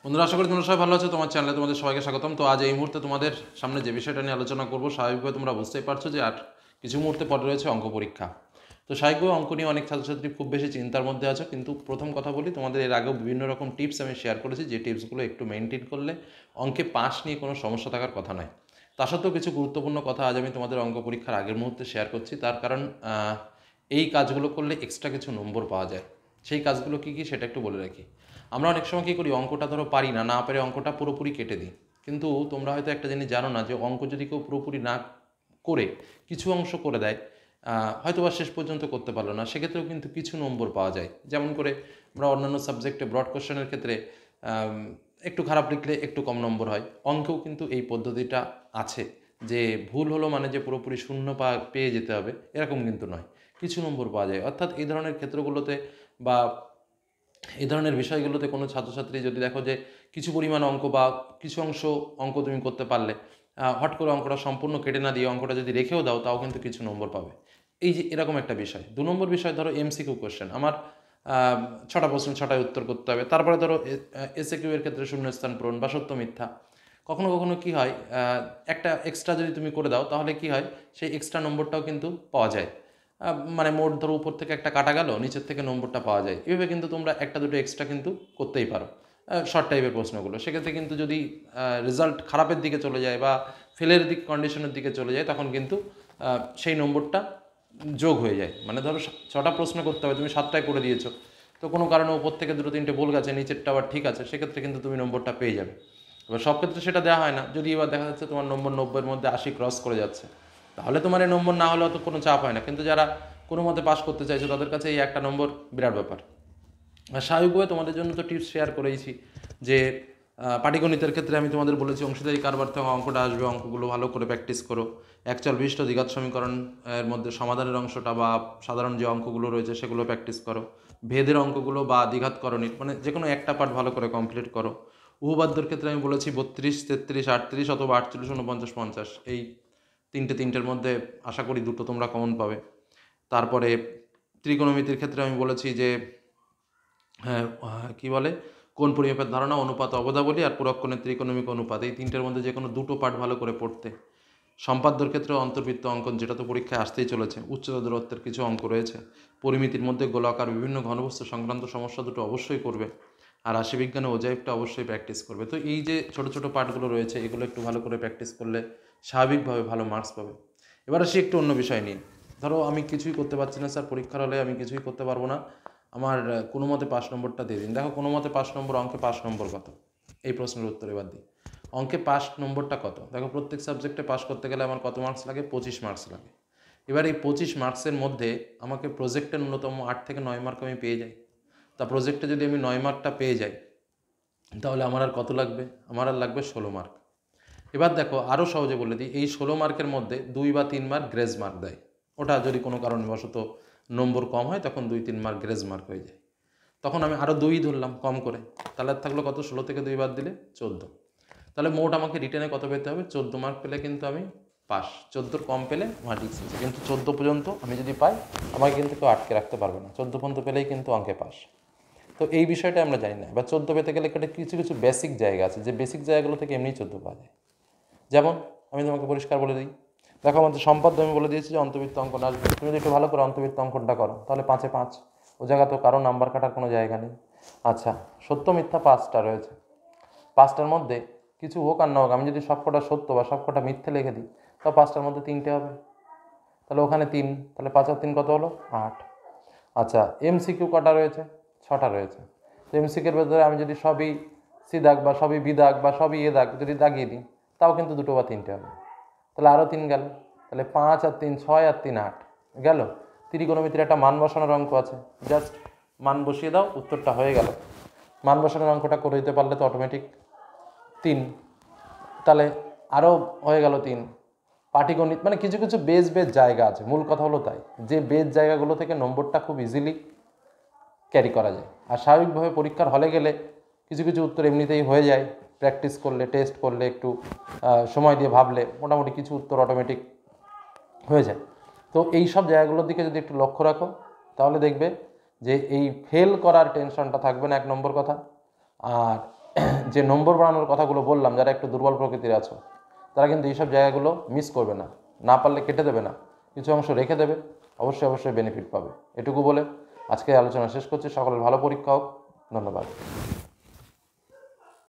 বন্ধুরা, আশা করি তোমরা সবাই ভালো আছো। তোমার চ্যানেলে তোমাদের সবাইকে স্বাগতম। তো আজ এই মুহূর্তে তোমাদের সামনে যে বিষয়টা নিয়ে আলোচনা করবো, স্বাভাবিকভাবে তোমরা বুঝতেই পারছো যে আর কিছু মুহূর্তে পরে রয়েছে অঙ্ক পরীক্ষা। তো স্বাভাবিকভাবে অঙ্ক নিয়ে অনেক ছাত্রছাত্রী খুব বেশি চিন্তার মধ্যে আছো। কিন্তু প্রথম কথা বলি, তোমাদের এর আগেও বিভিন্ন রকম টিপস আমি শেয়ার করেছি, যে টিপসগুলো একটু মেনটেন করলে অঙ্কে পাস নিয়ে কোনো সমস্যা থাকার কথা নয়। তা সত্ত্বেও কিছু গুরুত্বপূর্ণ কথা আজ আমি তোমাদের অঙ্ক পরীক্ষার আগের মুহূর্তে শেয়ার করছি। তার কারণ এই কাজগুলো করলে এক্সট্রা কিছু নম্বর পাওয়া যায়। সেই কাজগুলো কী কী সেটা একটু বলে রাখি। আমরা অনেক সময় কী করি, অঙ্কটা ধরো পারি না, না পেরে অঙ্কটা পুরোপুরি কেটে দিই। কিন্তু তোমরা হয়তো একটা জিনিস জানো না, যে অঙ্ক যদি কেউ পুরোপুরি না করে কিছু অংশ করে দেয়, হয়তো বা শেষ পর্যন্ত করতে পারলো না, সেক্ষেত্রেও কিন্তু কিছু নম্বর পাওয়া যায়। যেমন করে আমরা অন্যান্য সাবজেক্টে ব্রড কোশ্চেনের ক্ষেত্রে একটু খারাপ লিখলে একটু কম নম্বর হয়, অঙ্কেও কিন্তু এই পদ্ধতিটা আছে। যে ভুল হলো মানে যে পুরোপুরি শূন্য পেয়ে যেতে হবে এরকম কিন্তু নয়, কিছু নম্বর পাওয়া যায়। অর্থাৎ এই ধরনের ক্ষেত্রগুলোতে বা এই ধরনের বিষয়গুলোতে কোনো ছাত্রছাত্রী যদি দেখো যে কিছু পরিমাণ অঙ্ক বা কিছু অংশ অঙ্ক তুমি করতে পারলে, হট করে অঙ্কটা সম্পূর্ণ কেটে না দিয়ে অঙ্কটা যদি রেখেও দাও, তাও কিন্তু কিছু নম্বর পাবে। এই যে এরকম একটা বিষয়। 2 নম্বর বিষয়, ধরো এমসিকিউ কোশ্চেন, আমার 6টা প্রশ্ন 6টায় উত্তর করতে হবে। তারপরে ধরো এসএকিউ এর ক্ষেত্রে শূন্যস্থান পূরণ বা সত্য মিথ্যা। কখনো কখনো কী হয়, একটা এক্সট্রা যদি তুমি করে দাও, তাহলে কি হয়, সেই এক্সট্রা নম্বরটাও কিন্তু পাওয়া যায়। মানে মোট ধরো উপর থেকে একটা কাটা গেল, নিচের থেকে নম্বরটা পাওয়া যায়। এভাবে কিন্তু তোমরা একটা দুটো এক্সট্রা কিন্তু করতেই পারো শর্ট টাইপের প্রশ্নগুলো। সেক্ষেত্রে কিন্তু যদি রেজাল্ট খারাপের দিকে চলে যায় বা ফেলের কন্ডিশনের দিকে চলে যায়, তখন কিন্তু সেই নম্বরটা যোগ হয়ে যায়। মানে ধরো 6টা প্রশ্ন করতে হবে, তুমি 7টায় করে দিয়েছো, তো কোনো কারণে উপর থেকে দুটো তিনটে ভুল গেছে, নিচেরটা আবার ঠিক আছে, সেক্ষেত্রে কিন্তু তুমি নম্বরটা পেয়ে যাবে। এবার সব ক্ষেত্রে সেটা দেওয়া হয় না। যদি এবার দেখা যাচ্ছে তোমার নম্বর 90-এর মধ্যে 80 ক্রস করে যাচ্ছে, তাহলে তোমার এই নম্বর না হলেও তো কোনো চাপ হয় না। কিন্তু যারা কোনো মতে পাস করতে চাইছো, তাদের কাছে এই একটা নম্বর বিরাট ব্যাপার। আর স্বাভাবিকভাবে তোমাদের জন্য তো টিপস শেয়ার করেইছি, যে পাটিগণিতের ক্ষেত্রে আমি তোমাদের বলেছি অংশীদারি কারবার থেকে অঙ্কটা আসবে, অঙ্কগুলো ভালো করে প্র্যাকটিস করো। একচল বিশিষ্ট দ্বিঘাত সমীকরণ এর মধ্যে সমাধানের অংশটা বা সাধারণ যে অঙ্কগুলো রয়েছে সেগুলো প্র্যাকটিস করো। ভেদের অঙ্কগুলো বা দ্বিঘাত করণিক, মানে যে কোনো একটা পার্ট ভালো করে কমপ্লিট করো। উপপাদ্যর ক্ষেত্রে আমি বলেছি 32, 33, 38 অথবা 48, 49, 50, এই তিনটের মধ্যে আশা করি দুটো তোমরা কমন পাবে। তারপরে ত্রিকোণমিতির ক্ষেত্রে আমি বলেছি যে হ্যাঁ, কী বলে, কোন পরিমাপের ধারণা, অনুপাত, অবদাবলী আর পুরক্ষণের ত্রিকোণমিক অনুপাত, এই তিনটের মধ্যে যে কোনো দুটো পার্ট ভালো করে পড়তে। সম্পাদ্যর ক্ষেত্রে অন্তর্বৃত্ত অঙ্কন, যেটা তো পরীক্ষায় আসতেই চলেছে, উচ্চতা দূরত্বের কিছু অঙ্ক রয়েছে। পরিমিতির মধ্যে গোলাকার বিভিন্ন ঘনবস্তু সংক্রান্ত সমস্যা দুটো অবশ্যই করবে। আর রাশিবিজ্ঞানে ওজাইবটা অবশ্যই প্র্যাকটিস করবে। তো এই যে ছোটো ছোটো পার্টগুলো রয়েছে, এগুলো একটু ভালো করে প্র্যাকটিস করলে স্বাভাবিকভাবে ভালো মার্কস পাবে। এবার আসি একটু অন্য বিষয় নিয়ে। ধরো আমি কিছুই করতে পারছি না স্যার, পরীক্ষার হলে আমি কিছুই করতে পারবো না, আমার কোনো মতে 5 নম্বরটা দিয়ে দিন। দেখো, কোনো মতে 5 নম্বর, অঙ্কে 5 নম্বর কত, এই প্রশ্নের উত্তর এবার দিই। অঙ্কে 5 নম্বরটা কত? দেখো, প্রত্যেক সাবজেক্টে পাস করতে গেলে আমার কত মার্কস লাগে? 25 মার্কস লাগে। এবার এই 25 মার্কসের মধ্যে আমাকে প্রজেক্টে ন্যূনতম 8 থেকে 9 মার্ক আমি পেয়ে যাই। তা প্রজেক্টে যদি আমি 9 মার্কটা পেয়ে যাই, তাহলে আমার আর কত লাগবে? আমার আর লাগবে 16 মার্ক। এবার দেখো, আরও সহজে বলে দিই, এই 16 মার্কের মধ্যে 2 বা 3 মার্ক গ্রেজ মার্ক দেয়। ওটা যদি কোনো কারণবশত নম্বর কম হয়, তখন 2-3 মার্ক গ্রেজ মার্ক হয়ে যায়। তখন আমি আরও 2 ধরলাম কম করে, তাহলে আর থাকলো কত? 16 থেকে 2 বাদ দিলে 14। তাহলে মোট আমাকে রিটেনে কত পেতে হবে? 14 মার্ক পেলে কিন্তু আমি পাস। 14-র কম পেলে আমার রিস্ক আছে, কিন্তু 14 পর্যন্ত আমি যদি পাই, আমাকে কিন্তু কেউ আটকে রাখতে পারবে না। 14 পর্যন্ত পেলেই কিন্তু অঙ্কে পাস। তো এই বিষয়টা আমরা জানি না। এবার 14 পেতে গেলে কিছু কিছু বেসিক জায়গা আছে, যে বেসিক জায়গাগুলো থেকে এমনি 14 পাওয়া যায়। যেমন আমি তোমাকে পরিষ্কার বলে দিই, দেখো, আমাদের সম্পাদ্য আমি বলে দিয়েছি যে অন্তর্বৃত্ত অঙ্কন আসবে। তুমি যদি একটু ভালো করে অন্তর্বৃত্ত অঙ্কনটা করো, তাহলে 5-এ 5। ও জায়গা তো কারো নাম্বার কাটার কোনো জায়গা নেই। আচ্ছা, সত্য মিথ্যা 5টা রয়েছে। 5টার মধ্যে কিছু হোক আর না হোক, আমি যদি সবকটা সত্য বা সবকটা মিথ্যে লিখে দিই, তাও 5টার মধ্যে 3টে হবে। তাহলে ওখানে 3, তাহলে 5 আর 3 কত হলো? 8। আচ্ছা, এমসিকিউ কটা রয়েছে? 6টা রয়েছে। তো এমসিকিউর ভেতরে আমি যদি সবই সি দাগ বা সবই বি দাগ বা সবই এ দাগ যদি দাগিয়ে দিই, তাও কিন্তু 2 বা 3টে হবে। তাহলে আরও 3 গেল। তাহলে 5 আর 3 6 আর 3 8 গেল। ত্রিকোণমিতির একটা মান বসানোর অঙ্ক আছে, জাস্ট মান বসিয়ে দাও, উত্তরটা হয়ে গেল। মান বসানোর অঙ্কটা করে দিতে পারলে তো অটোমেটিক 3। তাহলে আরও হয়ে গেল 3। পাটিগণিত, মানে কিছু কিছু বেজ জায়গা আছে, মূল কথা হলো তাই, যে বেজ জায়গাগুলো থেকে নম্বরটা খুব ইজিলি ক্যারি করা যায়। আর স্বাভাবিকভাবে পরীক্ষার হলে গেলে কিছু কিছু উত্তর এমনিতেই হয়ে যায়। প্র্যাকটিস করলে, টেস্ট করলে, একটু সময় দিয়ে ভাবলে মোটামুটি কিছু উত্তর অটোমেটিক হয়ে যায়। তো এই সব জায়গাগুলোর দিকে যদি একটু লক্ষ্য রাখো, তাহলে দেখবে যে এই ফেল করার টেনশনটা থাকবে না, 1 নম্বর কথা। আর যে নম্বর বাড়ানোর কথাগুলো বললাম, যারা একটু দুর্বল প্রকৃতির আছো তারা কিন্তু এইসব জায়গাগুলো মিস করবে না, না পারলে কেটে দেবে না, কিছু অংশ রেখে দেবে, অবশ্যই বেনিফিট পাবে। এটুকু বলে আজকে আলোচনা শেষ করছি। সকলের ভালো পরীক্ষা হোক। ধন্যবাদ।